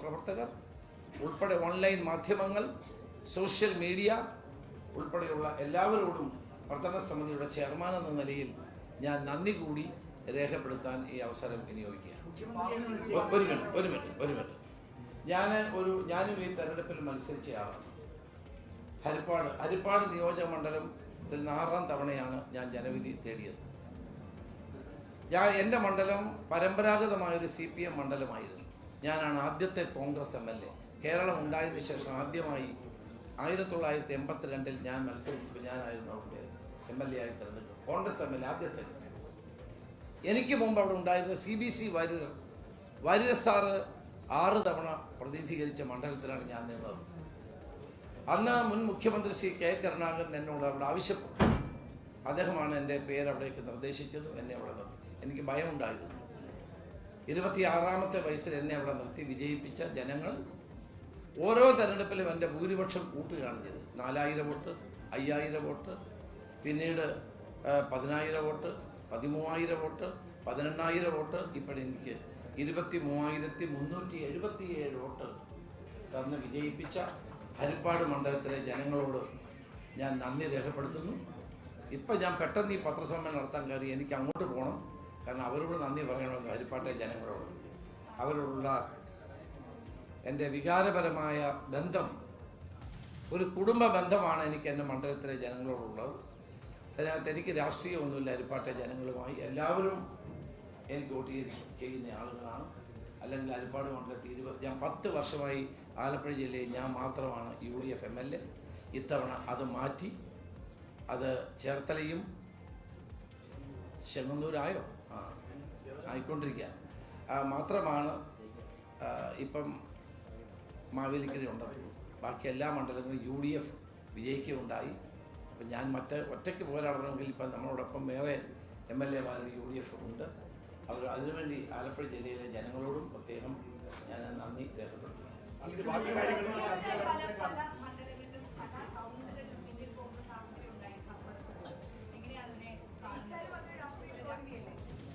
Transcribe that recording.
പ്രവർത്തകർ ഉൾപ്പെടെ ഓൺലൈൻ മാധ്യമങ്ങൾ, സോഷ്യൽ മീഡിയ ഉൾപ്പെടെയുള്ള എല്ലാവരോടും പ്രവർത്തന സമിതിയുടെ ചെയർമാൻ എന്ന നിലയിൽ ഞാൻ നന്ദി കൂടി രേഖപ്പെടുത്താൻ ഈ അവസരം വിനിയോഗിക്കുകയാണ്. ഒരു മിനിറ്റ്. ഞാനും ഈ തെരഞ്ഞെടുപ്പിൽ മത്സരിച്ചയാളാണ്. ഹരിപ്പാട് നിയോജക മണ്ഡലത്തിൽ 6ാം തവണയാണ് ഞാൻ ജനവിധി തേടിയത്. എൻ്റെ മണ്ഡലം പരമ്പരാഗതമായൊരു CPM മണ്ഡലമായിരുന്നു. ഞാനാണ് ആദ്യത്തെ കോൺഗ്രസ് MLA. കേരളം ഉണ്ടായതിനു ശേഷം ആദ്യമായി 1982 ഞാൻ മത്സരിച്ചപ്പോൾ ഞാനായിരുന്നു അവിടുത്തെ MLA ആയി തിരഞ്ഞെടുത്തത്. കോൺഗ്രസ് MLA ആദ്യത്തെ. എനിക്ക് മുമ്പ് അവിടെ ഉണ്ടായിരുന്ന CBC വാര്യർ സാറ് 6 തവണ പ്രതിനിധീകരിച്ച മണ്ഡലത്തിലാണ് ഞാൻ നിന്നത്. അന്ന് മുൻ മുഖ്യമന്ത്രി ശ്രീ K. കരുണാകരൻ എന്നോട് അവിടെ ആവശ്യപ്പെട്ടു. അദ്ദേഹമാണ് എൻ്റെ പേര് അവിടേക്ക് നിർദ്ദേശിച്ചതും എന്നെ അവിടെ നിർത്തി. എനിക്ക് ഭയമുണ്ടായിരുന്നു. 26ാമത്തെ വയസ്സിൽ എന്നെ അവിടെ നിർത്തി വിജയിപ്പിച്ച ജനങ്ങൾ ഓരോ തെരഞ്ഞെടുപ്പിലും എൻ്റെ ഭൂരിപക്ഷം കൂട്ടുകയാണ് ചെയ്തത്. 4000 വോട്ട്, 5000 വോട്ട്, പിന്നീട് 10000 വോട്ട്, 13000 വോട്ട്, 18000 വോട്ട്, ഇപ്പോഴെനിക്ക് 23377 വോട്ട് തന്ന് വിജയിപ്പിച്ച ഹരിപ്പാട് മണ്ഡലത്തിലെ ജനങ്ങളോട് ഞാൻ നന്ദി രേഖപ്പെടുത്തുന്നു. ഇപ്പം ഞാൻ പെട്ടെന്ന് ഈ പത്രസമ്മേളനം നടത്താൻ കയറി. എനിക്ക് അങ്ങോട്ട് പോകണം. കാരണം അവരോട് നന്ദി പറയണമെന്ന് ഹരിപ്പാട്ടെ ജനങ്ങളോട്. അവരോടുള്ള എൻ്റെ വികാരപരമായ ബന്ധം ഒരു കുടുംബ ബന്ധമാണ് എനിക്ക് എൻ്റെ മണ്ഡലത്തിലെ ജനങ്ങളോടുള്ളത്. അതിനകത്ത് എനിക്ക് രാഷ്ട്രീയമൊന്നുമില്ല. ഹരിപ്പാട്ടെ ജനങ്ങളുമായി എല്ലാവരും എനിക്ക് വോട്ട് ചെയ്യുന്ന ആളുകളാണ്. അല്ലെങ്കിൽ ഹരിപ്പാട് മണ്ഡലത്തിൽ ഞാൻ 10 വർഷമായി ആലപ്പുഴ ജില്ലയിൽ ഞാൻ മാത്രമാണ് UDF MLA. ഇത്തവണ അത് മാറ്റി, അത് ചേർത്തലയും ചെങ്ങന്നൂരായോ ആയിക്കൊണ്ടിരിക്കുക മാത്രമാണ് ഇപ്പം മാവേലിക്കര ഉണ്ടത്. ബാക്കി എല്ലാ മണ്ഡലങ്ങളും UDF വിജയിക്കുകയുണ്ടായി. അപ്പം ഞാൻ ഒറ്റയ്ക്ക് പോരാടണമെങ്കിൽ ഇപ്പം നമ്മളോടൊപ്പം വേറെ MLA-മാരുടെ UDF ഉണ്ട്. അതിനുവേണ്ടി ആലപ്പുഴ ജില്ലയിലെ ജനങ്ങളോടും പ്രത്യേകം ഞാൻ നന്ദി രേഖപ്പെടുത്തുന്നു.